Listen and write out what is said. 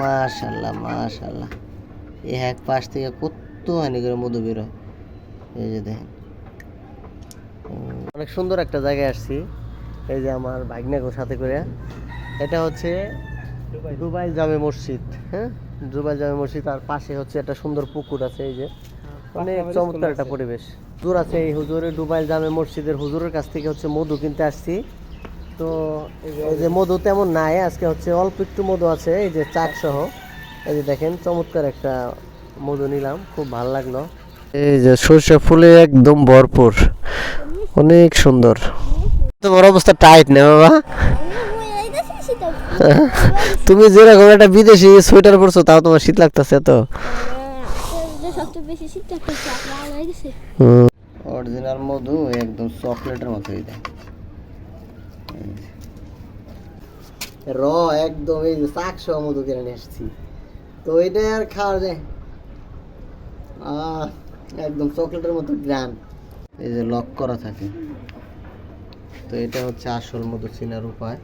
মাশাআল্লাহ মাশাআল্লাহ, এই এক পাশ থেকে কত হানি করে মধু বেরোয়। এই যে দেখেন, অনেক সুন্দর একটা জায়গায় আসছি। এই যে আমার ভাগ্নাকে সাথে করে, এটা হচ্ছে দুবাই জামে মসজিদ। হ্যাঁ, দুবাই জামে মসজিদ, আর পাশে হচ্ছে একটা সুন্দর পুকুর আছে। এই যে অনেক চমৎকার একটা পরিবেশ। হুজুর আছে, এই হুজুরের দুবাই জামে মসজিদের হুজুরের কাছ থেকে হচ্ছে মধু কিনতে আসছি। তো এই যে মধু তেমন নাই আজকে, হচ্ছে অল্প একটু মধু আছে, এই যে চাক সহ। এই যে দেখেন, চমৎকার একটা মধু নিলাম, খুব ভালো লাগলো। এই যে সরষে ফুলে একদম ভরপুর, অনেক সুন্দর। তোমার অবস্থা টাইট না বাবা? তুমি যেরকম একটা বিদেশি সোয়েটার পরছো, তাও তোমার শীত লাগতেছে তো। অরিজিনাল মধু একদম চকলেটের মতো। র একদম, এই যে চাক সহ মধু কিনে নিয়ে আসছি। তো এটা আর খাওয়া যায়, একদম চকলেটের মতো গ্রাম। এই যে লক করা থাকে। তো এটা হচ্ছে আসল মধু চেনার উপায়।